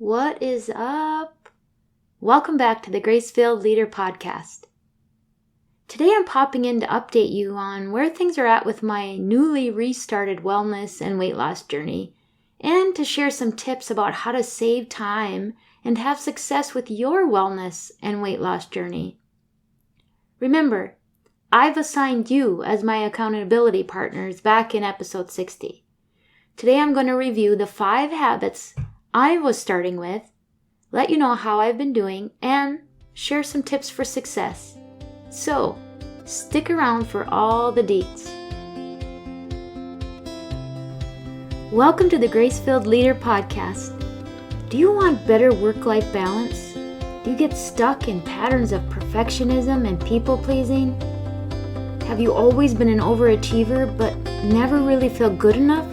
What is up? Welcome back to the Grace-Filled Leader Podcast. Today I'm popping in to update you on where things are at with my newly restarted wellness and weight loss journey, and to share some tips about how to save time and have success with your wellness and weight loss journey. Remember, I've assigned you as my accountability partners back in episode 60. Today I'm going to review the 5 habits I was starting with, let you know how I've been doing, and share some tips for success. So, stick around for all the deets. Welcome to the Grace-Filled Leader Podcast. Do you want better work-life balance? Do you get stuck in patterns of perfectionism and people-pleasing? Have you always been an overachiever but never really feel good enough,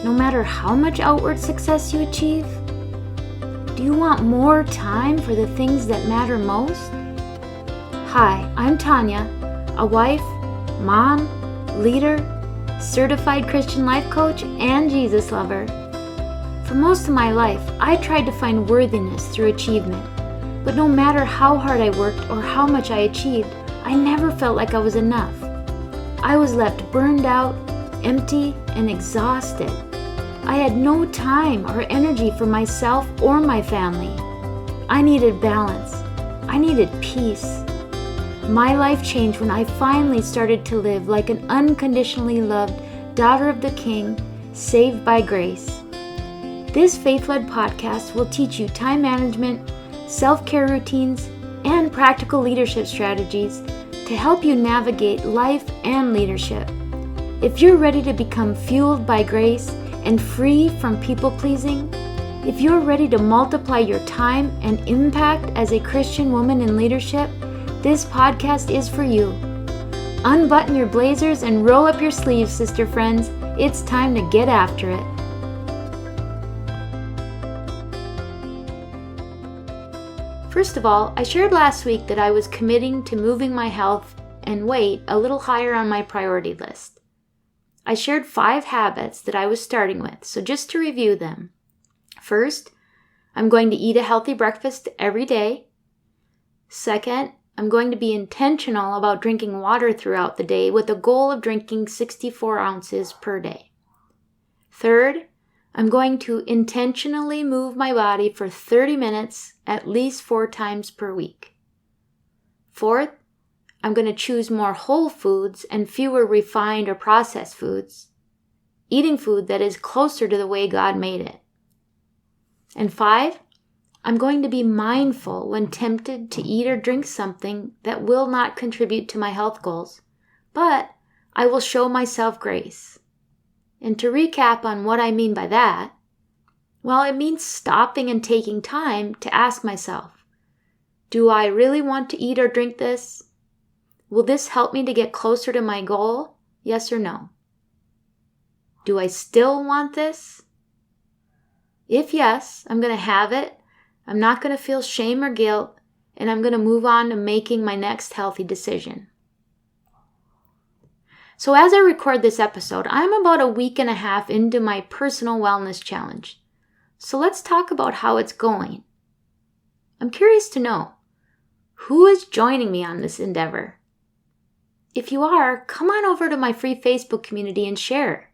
no matter how much outward success you achieve? Do you want more time for the things that matter most? Hi, I'm Tanya, a wife, mom, leader, certified Christian life coach, and Jesus lover. For most of my life, I tried to find worthiness through achievement, but no matter how hard I worked or how much I achieved, I never felt like I was enough. I was left burned out, empty, and exhausted. I had no time or energy for myself or my family. I needed balance. I needed peace. My life changed when I finally started to live like an unconditionally loved daughter of the King, saved by grace. This faith-led podcast will teach you time management, self-care routines, and practical leadership strategies to help you navigate life and leadership. If you're ready to become fueled by grace and free from people-pleasing, if you're ready to multiply your time and impact as a Christian woman in leadership, this podcast is for you. Unbutton your blazers and roll up your sleeves, sister friends. It's time to get after it. First of all, I shared last week that I was committing to moving my health and weight a little higher on my priority list. I shared 5 habits that I was starting with, so just to review them. First, I'm going to eat a healthy breakfast every day. Second, I'm going to be intentional about drinking water throughout the day with a goal of drinking 64 ounces per day. Third, I'm going to intentionally move my body for 30 minutes at least 4 times per week. Fourth, I'm going to choose more whole foods and fewer refined or processed foods, eating food that is closer to the way God made it. And 5, I'm going to be mindful when tempted to eat or drink something that will not contribute to my health goals, but I will show myself grace. And to recap on what I mean by that, well, it means stopping and taking time to ask myself, do I really want to eat or drink this? Will this help me to get closer to my goal? Yes or no? Do I still want this? If yes, I'm going to have it. I'm not going to feel shame or guilt, and I'm going to move on to making my next healthy decision. So as I record this episode, I'm about a week and a half into my personal wellness challenge. So let's talk about how it's going. I'm curious to know, who is joining me on this endeavor? If you are, come on over to my free Facebook community and share.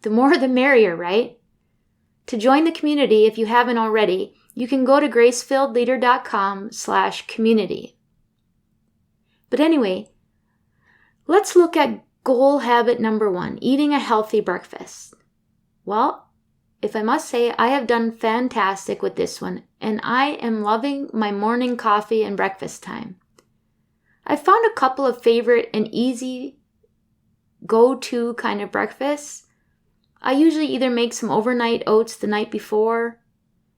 The more the merrier, right? To join the community, if you haven't already, you can go to gracefilledleader.com/community. But anyway, let's look at goal habit number 1, eating a healthy breakfast. Well, if I must say, I have done fantastic with this one, and I am loving my morning coffee and breakfast time. I found a couple of favorite and easy go-to kind of breakfasts. I usually either make some overnight oats the night before,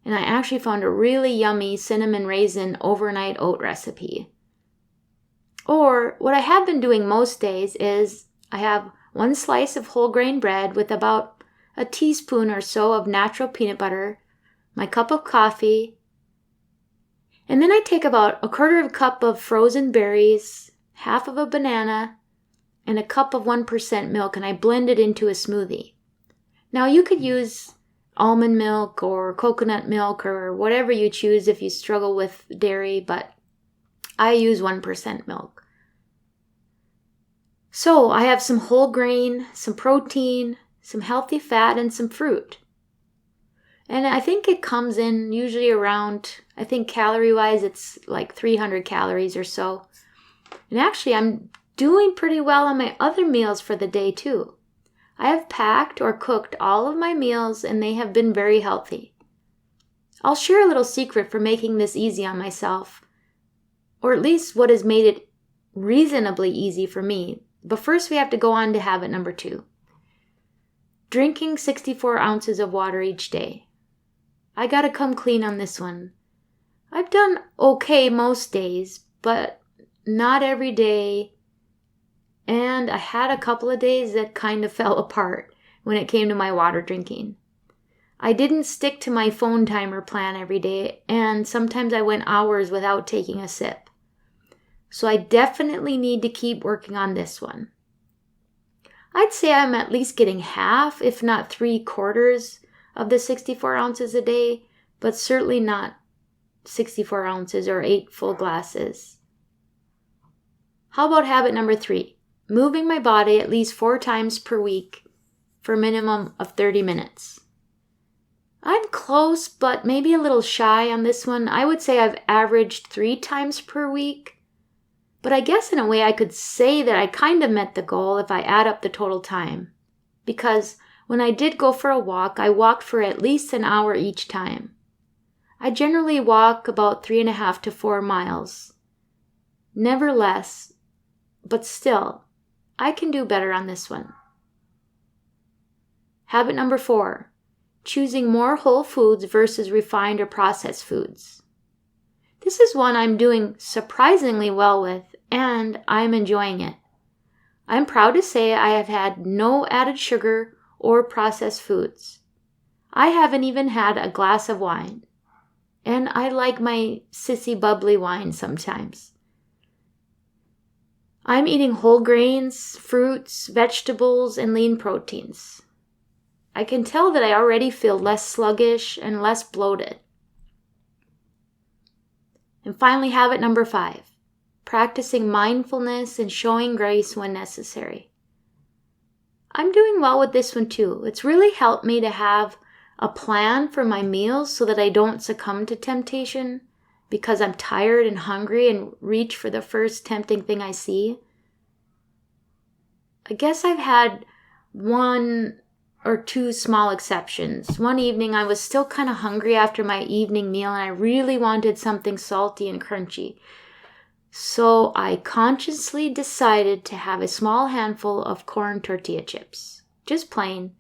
and I actually found a really yummy cinnamon raisin overnight oat recipe. Or what I have been doing most days is I have 1 slice of whole grain bread with about a teaspoon or so of natural peanut butter, my cup of coffee, and then I take about 1/4 cup of frozen berries, half of a banana, and a cup of 1% milk, and I blend it into a smoothie. Now you could use almond milk or coconut milk or whatever you choose if you struggle with dairy, but I use 1% milk. So I have some whole grain, some protein, some healthy fat, and some fruit. And I think it comes in usually around, I think calorie-wise, it's like 300 calories or so. And actually, I'm doing pretty well on my other meals for the day too. I have packed or cooked all of my meals and they have been very healthy. I'll share a little secret for making this easy on myself, or at least what has made it reasonably easy for me. But first we have to go on to habit number 2. Drinking 64 ounces of water each day. I gotta come clean on this one. I've done okay most days, but not every day. And I had a couple of days that kind of fell apart when it came to my water drinking. I didn't stick to my phone timer plan every day, and sometimes I went hours without taking a sip. So I definitely need to keep working on this one. I'd say I'm at least getting half, if not 3/4 of the 64 ounces a day, but certainly not 64 ounces or 8 full glasses. How about habit number 3? Moving my body at least 4 times per week for a minimum of 30 minutes. I'm close, but maybe a little shy on this one. I would say I've averaged 3 times per week. But I guess in a way I could say that I kind of met the goal if I add up the total time. Because when I did go for a walk, I walked for at least an hour each time. I generally walk about 3.5 to 4 miles. Never less, but still, I can do better on this one. Habit number 4, choosing more whole foods versus refined or processed foods. This is one I'm doing surprisingly well with, and I'm enjoying it. I'm proud to say I have had no added sugar or processed foods. I haven't even had a glass of wine, and I like my sissy bubbly wine sometimes. I'm eating whole grains, fruits, vegetables, and lean proteins. I can tell that I already feel less sluggish and less bloated. And finally, habit number 5, practicing mindfulness and showing grace when necessary. I'm doing well with this one too. It's really helped me to have a plan for my meals so that I don't succumb to temptation because I'm tired and hungry and reach for the first tempting thing I see. I guess I've had 1 or 2 small exceptions. One evening I was still kind of hungry after my evening meal and I really wanted something salty and crunchy. So I consciously decided to have a small handful of corn tortilla chips, just plain.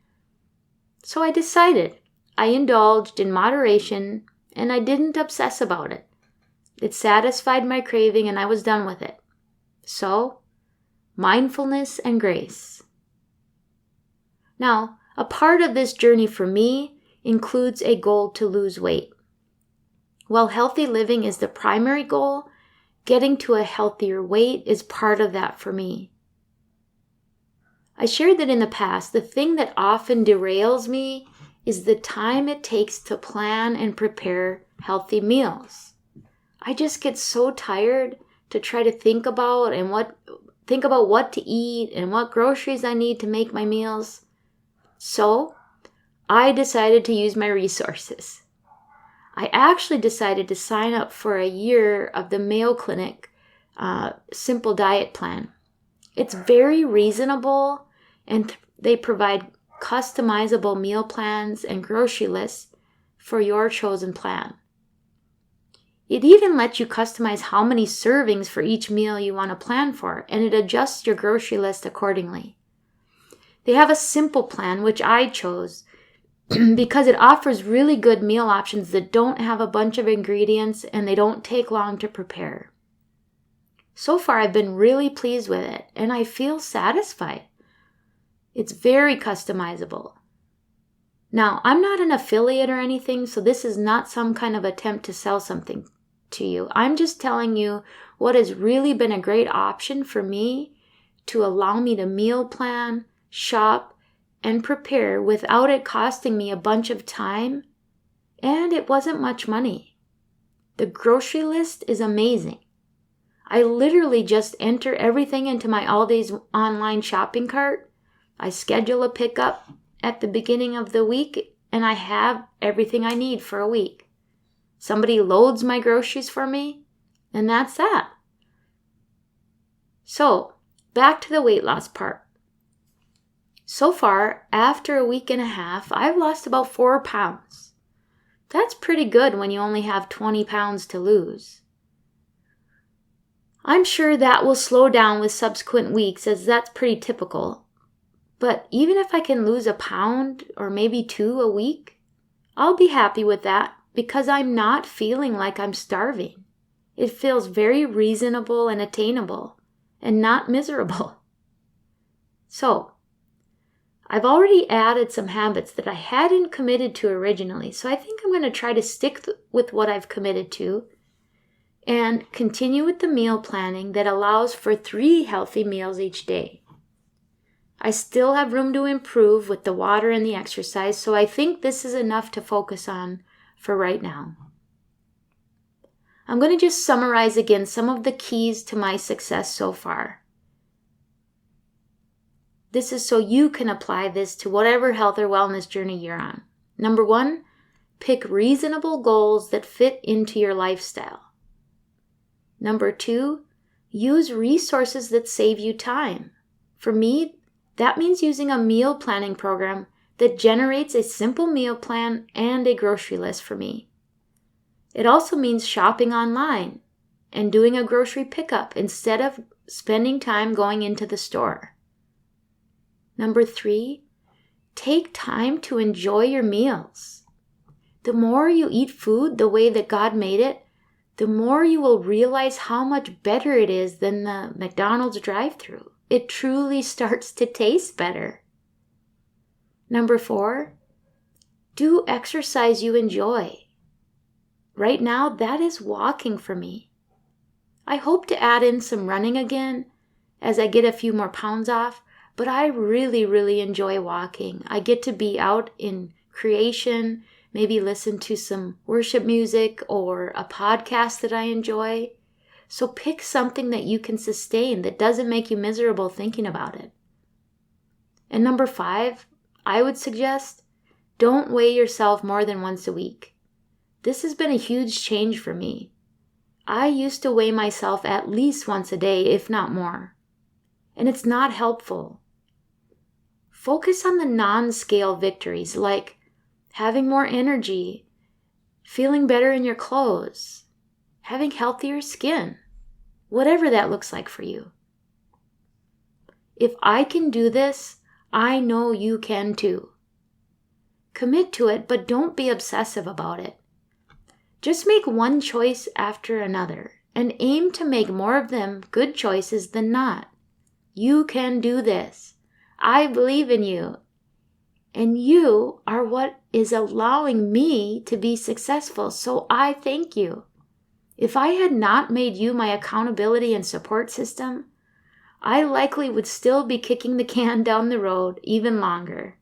So I decided. I indulged in moderation and I didn't obsess about it. It satisfied my craving and I was done with it. So, mindfulness and grace. Now, a part of this journey for me includes a goal to lose weight. While healthy living is the primary goal, getting to a healthier weight is part of that for me. I shared that in the past, the thing that often derails me is the time it takes to plan and prepare healthy meals. I just get so tired to try to think about what to eat and what groceries I need to make my meals. So, I decided to use my resources. I actually decided to sign up for a year of the Mayo Clinic Simple Diet Plan. It's very reasonable and they provide customizable meal plans and grocery lists for your chosen plan. It even lets you customize how many servings for each meal you want to plan for, and it adjusts your grocery list accordingly. They have a simple plan, which I chose, because it offers really good meal options that don't have a bunch of ingredients and they don't take long to prepare. So far, I've been really pleased with it, and I feel satisfied. It's very customizable. Now, I'm not an affiliate or anything, so this is not some kind of attempt to sell something to you. I'm just telling you what has really been a great option for me to allow me to meal plan, shop, and prepare without it costing me a bunch of time, and it wasn't much money. The grocery list is amazing. I literally just enter everything into my Aldi's online shopping cart. I schedule a pickup at the beginning of the week, and I have everything I need for a week. Somebody loads my groceries for me, and that's that. So, back to the weight loss part. So far, after a week and a half, I've lost about 4 pounds. That's pretty good when you only have 20 pounds to lose. I'm sure that will slow down with subsequent weeks, as that's pretty typical. But even if I can lose a pound or maybe 2 a week, I'll be happy with that because I'm not feeling like I'm starving. It feels very reasonable and attainable and not miserable. So, I've already added some habits that I hadn't committed to originally, so I think I'm going to try to stick with what I've committed to and continue with the meal planning that allows for 3 healthy meals each day. I still have room to improve with the water and the exercise, so I think this is enough to focus on for right now. I'm going to just summarize again some of the keys to my success so far. This is so you can apply this to whatever health or wellness journey you're on. Number 1, pick reasonable goals that fit into your lifestyle. Number 2, use resources that save you time. For me, that means using a meal planning program that generates a simple meal plan and a grocery list for me. It also means shopping online and doing a grocery pickup instead of spending time going into the store. Number 3, take time to enjoy your meals. The more you eat food the way that God made it, the more you will realize how much better it is than the McDonald's drive-thru. It truly starts to taste better. Number 4, do exercise you enjoy. Right now, that is walking for me. I hope to add in some running again as I get a few more pounds off, but I really enjoy walking. I get to be out in creation, maybe listen to some worship music or a podcast that I enjoy. So pick something that you can sustain that doesn't make you miserable thinking about it. And number 5, I would suggest don't weigh yourself more than once a week. This has been a huge change for me. I used to weigh myself at least once a day, if not more. And it's not helpful. Focus on the non-scale victories like having more energy, feeling better in your clothes, having healthier skin, whatever that looks like for you. If I can do this, I know you can too. Commit to it, but don't be obsessive about it. Just make one choice after another and aim to make more of them good choices than not. You can do this. I believe in you. And you are what is allowing me to be successful, so I thank you. If I had not made you my accountability and support system, I likely would still be kicking the can down the road even longer.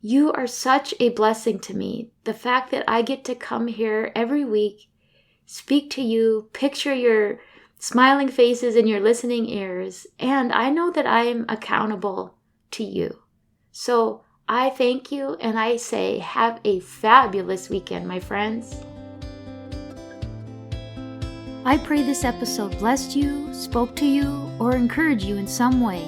You are such a blessing to me. The fact that I get to come here every week, speak to you, picture your smiling faces and your listening ears, and I know that I am accountable to you. So I thank you, and I say have a fabulous weekend, my friends. I pray this episode blessed you, spoke to you, or encouraged you in some way.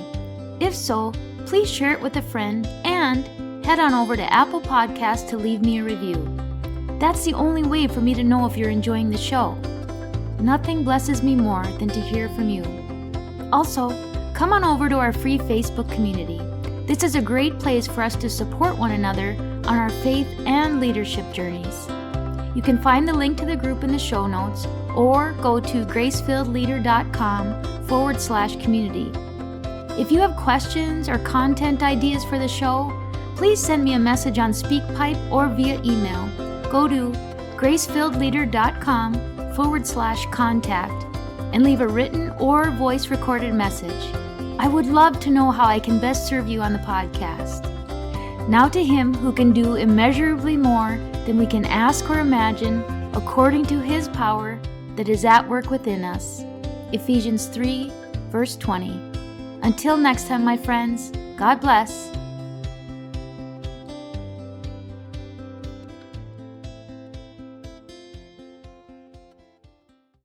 If so, please share it with a friend and head on over to Apple Podcasts to leave me a review. That's the only way for me to know if you're enjoying the show. Nothing blesses me more than to hear from you. Also, come on over to our free Facebook community. This is a great place for us to support one another on our faith and leadership journeys. You can find the link to the group in the show notes or go to gracefilledleader.com/community. If you have questions or content ideas for the show, please send me a message on SpeakPipe or via email. Go to gracefilledleader.com/contact and leave a written or voice recorded message. I would love to know how I can best serve you on the podcast. Now to Him who can do immeasurably more than we can ask or imagine, according to His power that is at work within us. Ephesians 3, verse 20. Until next time, my friends, God bless.